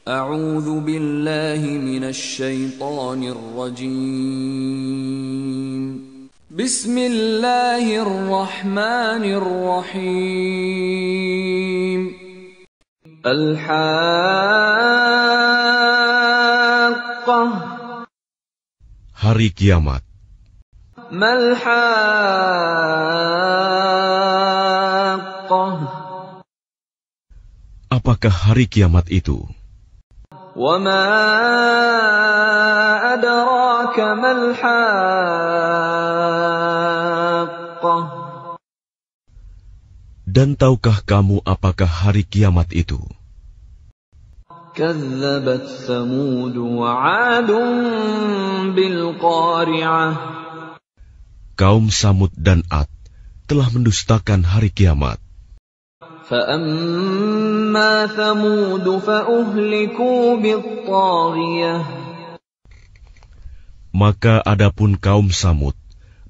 أعوذ بالله من الشيطان الرجيم بسم الله الرحمن الرحيم الحاقة Hari Kiamat. ما الحاقة Apakah hari kiamat itu? وما أدراك ما الحاقة Dan tahukah kamu apakah hari kiamat itu? كذبت ثمود وعاد بالقارعة Kaum Samud dan Ad telah mendustakan hari kiamat. فأما ثمود فأهلكوا بالطاغية Maka adapun kaum Samud,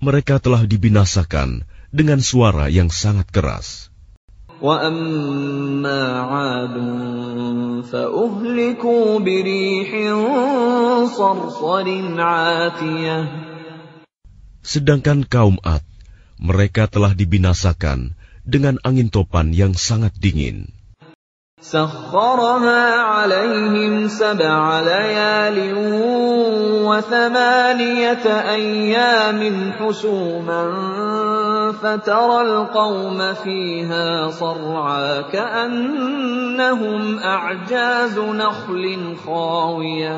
mereka telah dibinasakan dengan suara yang sangat keras. وأما عاد فأهلكوا بريح صرصر عاتية Sedangkan kaum Ad, mereka telah dibinasakan dengan angin topan yang sangat dingin. سخرها عليهم 7 ليال و8 أيام حسوما فترى القوم فيها صرعى كأنهم أعجاز نخل خاوية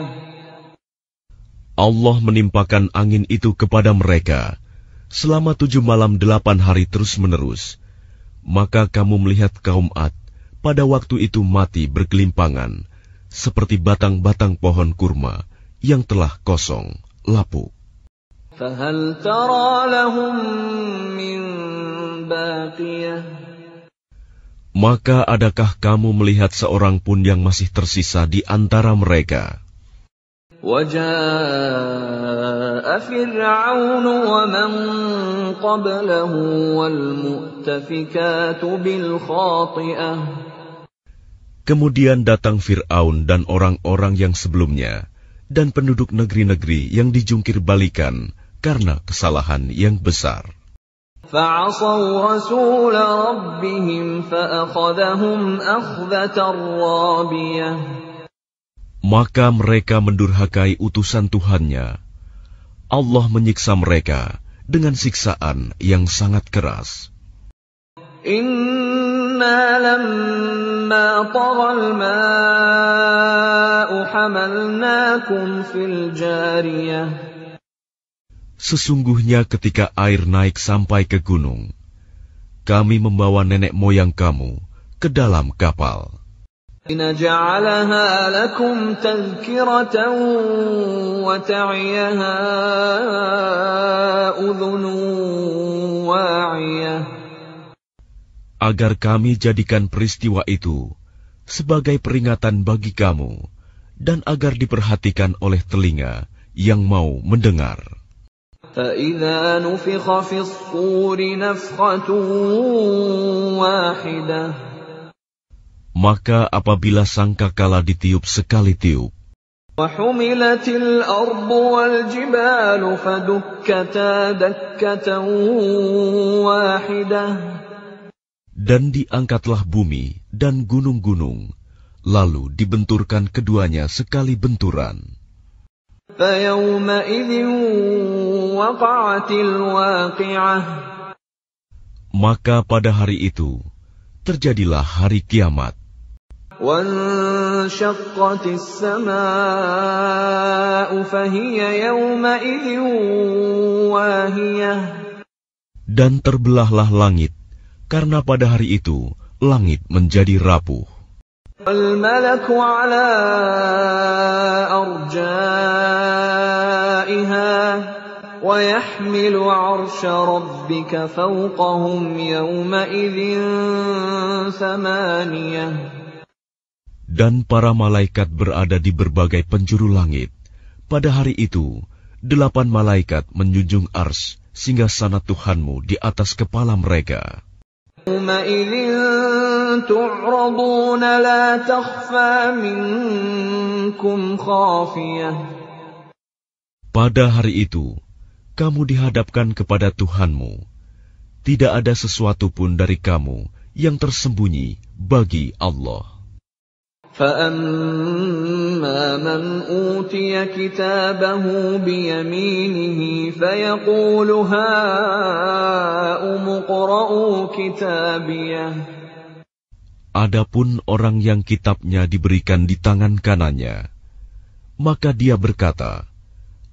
Allah menimpakan angin itu kepada mereka selama 7 malam 8 hari terus-menerus. Maka kamu melihat kaum Ad pada waktu itu mati bergelimpangan, seperti batang-batang pohon kurma yang telah kosong, lapuk. فهل ترى لهم من باقية Maka adakah kamu melihat seorang pun yang masih tersisa di antara mereka? وجاء فرعون ومن قبله والمؤتفكات بالخاطئة Kemudian datang Fir'aun dan orang-orang yang sebelumnya, dan penduduk negeri-negeri yang dijungkir balikan karena kesalahan yang besar. فعصوا رسول ربهم فأخذهم أخذة رابية Maka mereka mendurhakai utusan Tuhannya. Allah menyiksa mereka dengan siksaan yang sangat keras. Inna lamma taghal ma'u hamalnakum fil jariyah Sesungguhnya ketika air naik sampai ke gunung, kami membawa nenek moyang kamu ke dalam kapal. لنجعلها لكم تذكرة وتعيها أذن واعية Agar kami jadikan peristiwa itu sebagai peringatan bagi kamu, dan agar diperhatikan oleh telinga yang mau mendengar. فإذا نفخ في الصور نفخة واحدة Maka apabila sangkakala ditiup sekali tiup, وحملت الأرض والجبال فدكتا دكة واحدة dan diangkatlah bumi dan gunung-gunung, lalu dibenturkan keduanya sekali benturan. فيومئذ وقعت الواقعة Maka pada hari itu terjadilah hari kiamat. وانشقت السماء فهي يومئذ واهية Dan terbelahlah langit, karena pada hari itu langit menjadi rapuh. والملك على أرجائها ويحمل عرش ربك فوقهم يومئذ 8 Dan para malaikat berada di berbagai penjuru langit. Pada hari itu, 8 malaikat menjunjung ars singgasana Tuhanmu di atas kepala mereka. يومئذ تعرضون لا تخفى منكم خافية. Pada hari itu, kamu dihadapkan kepada Tuhanmu. Tidak ada sesuatu pun dari kamu yang tersembunyi bagi Allah. فَأَمَّا مَنْ أُوتِيَ كِتَابَهُ بِيَمِينِهِ فَيَقُولُ هَاؤُمُ اقْرَءُوا كِتَابِيَهْ. Adapun orang yang kitabnya diberikan di tangan kanannya, maka dia berkata,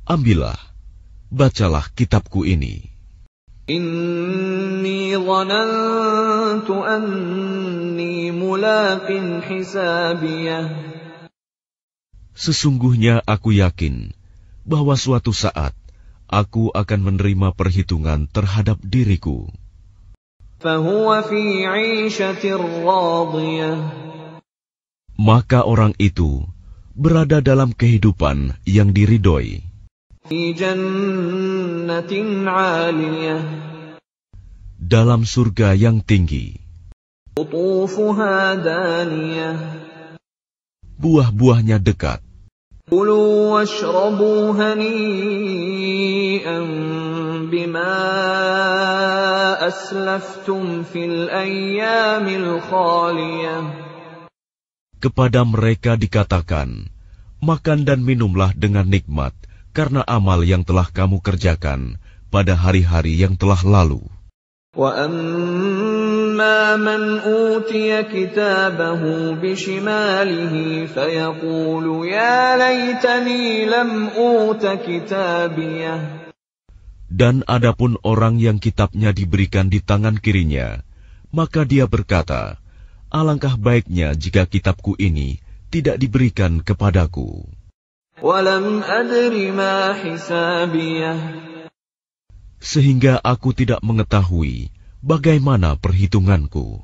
ambillah, bacalah kitabku ini. Inni dhanantu anni mulaqin hisabiyah. Sesungguhnya aku yakin bahwa suatu saat aku akan menerima perhitungan terhadap diriku. Fahuwa fi 'ishatir radiyah. Maka orang itu berada dalam kehidupan yang diridhoi. Fi jannatin 'aliyah. Dalam surga yang tinggi. Qutufuha daniyah. Buah-buahnya dekat. Kulu washrabu hani'an bima aslaftum fil ayyamil khaliyah. Kepada mereka dikatakan, makan dan minumlah dengan nikmat karena amal yang telah kamu kerjakan pada hari-hari yang telah lalu. Wa amma man utiya kitabahu bishimalihi fayaqulu ya laitani lam uta kitabiyah. Dan adapun orang yang kitabnya diberikan di tangan kirinya, maka dia berkata, alangkah baiknya jika kitabku ini tidak diberikan kepadaku. Walam adri ma hisabiyah. Sehingga aku tidak mengetahui bagaimana perhitunganku.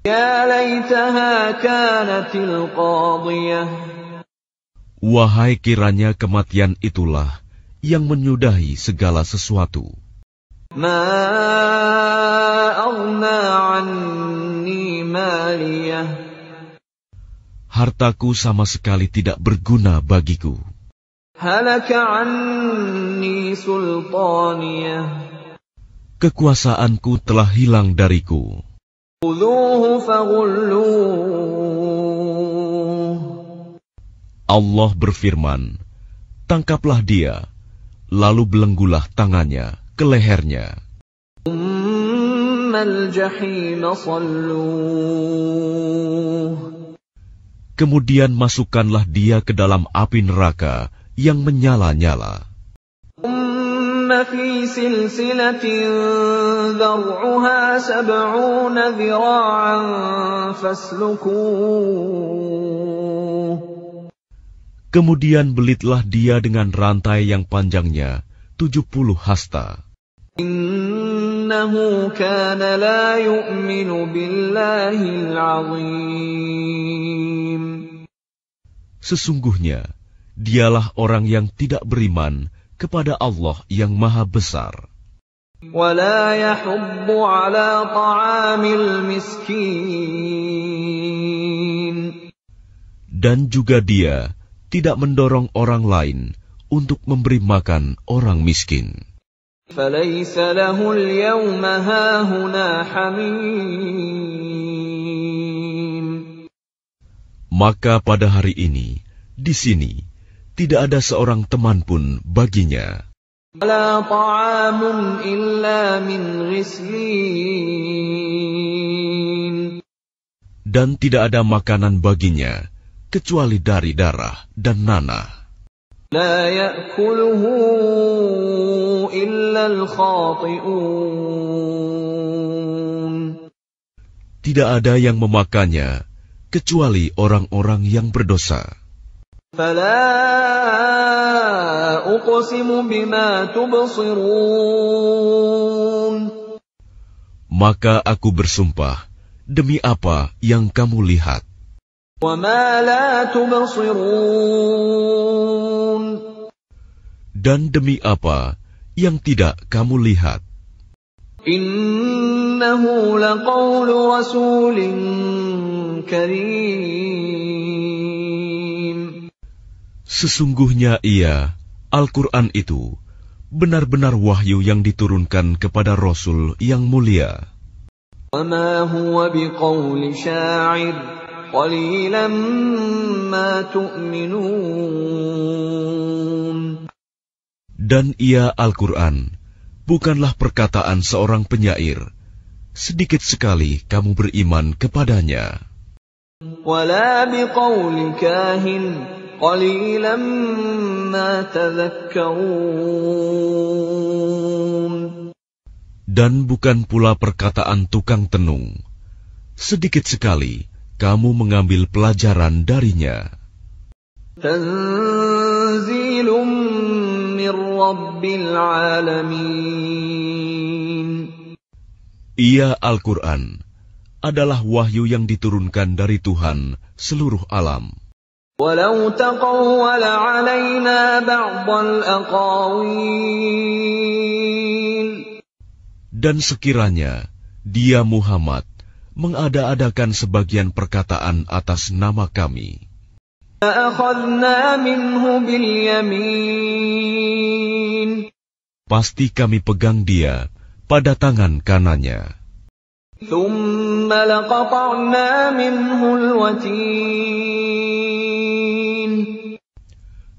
Ya laitaha kanatil qadiyah. Wahai kiranya kematian itulah yang menyudahi segala sesuatu. Ma aghna anni maliyah. Hartaku sama sekali tidak berguna bagiku. Halaka anni sultaniyah. Kekuasaanku telah hilang dariku. Khudhuhu faghulluh. Allah berfirman, tangkaplah dia, lalu belenggulah tangannya ke lehernya. Tsummal jahima salluh. Kemudian masukkanlah dia ke dalam api neraka yang menyala-nyala. Thumma fi silsilatin dhar'uha 70 dhira'an faslukuh. Kemudian belitlah dia dengan rantai yang panjangnya 70 hasta. Innahu kana la yu'minu billahil 'azim. Sesungguhnya dialah orang yang tidak beriman kepada Allah yang Maha Besar. Wala yahuddu 'ala ta'amil miskin. Dan juga dia tidak mendorong orang lain untuk memberi makan orang miskin. Falaysa lahu al-yawma hahuna hamim. Maka pada hari ini, di sini, tidak ada seorang teman pun baginya. Wala ta'amun illa min ghislin. Dan tidak ada makanan baginya, kecuali dari darah dan nanah. La ya'kuluhu illa al-khati'un. Tidak ada yang memakannya, kecuali orang-orang yang berdosa. Fala uqsimu bima tubsirun. Maka aku bersumpah, demi apa yang kamu lihat. Wa ma la tubsirun. Dan demi apa yang tidak kamu lihat. Innahu وَإِنَّهُ لَقَوْلُ رَسُولٍ كَرِيمٍ. Sesungguhnya ia, Al-Quran itu, benar-benar wahyu yang diturunkan kepada Rasul yang mulia. وَمَا هُوَ بِقَوْلِ شَاعِرٍ قَلِيلًا مَا تُؤْمِنُونَ. Dan ia, Al-Quran, bukanlah perkataan seorang penyair. Sedikit sekali kamu beriman kepadanya. وَلَا بِقَوْلِ كَاهِنٍ قَلِيلًا مَا تَذَكَّرُونَ. Dan bukan pula perkataan tukang tenung. Sedikit sekali kamu mengambil pelajaran darinya. Tanzilum min Rabbil Alamin. Ia, Al-Quran, adalah wahyu yang diturunkan dari Tuhan seluruh alam. Walau taqawwala alaina ba'dal aqawil. Dan sekiranya dia Muhammad mengada-adakan sebagian perkataan atas nama kami, la'akhadna minhu bil yamin. Pasti kami pegang dia pada tangan kanannya. Thumma laqata'na minhu al-watin.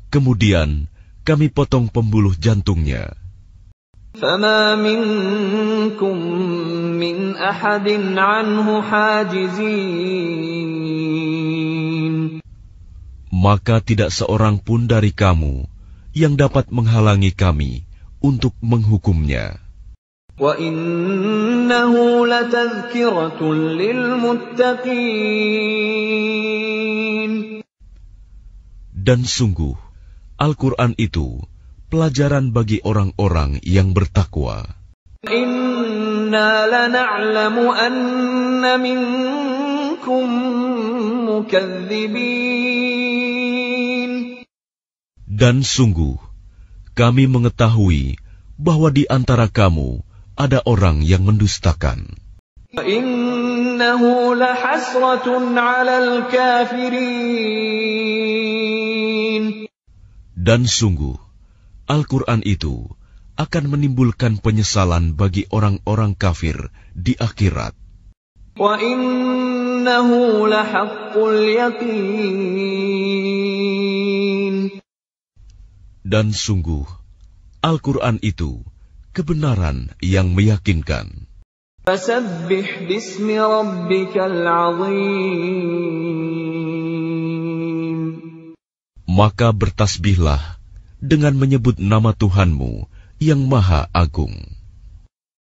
Kemudian kami potong pembuluh jantungnya. فَمَا مِنْكُمْ مِنْ أَحَدٍ عَنْهُ حَاجِزِينَ. Maka tidak seorang pun dari kamu yang dapat menghalangi kami untuk menghukumnya. وَإِنَّهُ لَتَذْكِرَةٌ لِلْمُتَّقِينَ. Dan sungguh, Al-Quran itu pelajaran bagi orang-orang yang bertakwa. Inna lana'lamu anna minkum mukadzibin. Dan sungguh, kami mengetahui bahwa di antara kamu ada orang yang mendustakan. Innahu lahasratun 'alal kafirin. Dan sungguh, Al-Quran itu akan menimbulkan penyesalan bagi orang-orang kafir di akhirat. Wa innahu lahaqqul yaqin. Dan sungguh, Al-Quran itu kebenaran yang meyakinkan. Fasabbih bismi rabbikal 'azim. Maka bertasbihlah dengan menyebut nama Tuhanmu yang Maha Agung.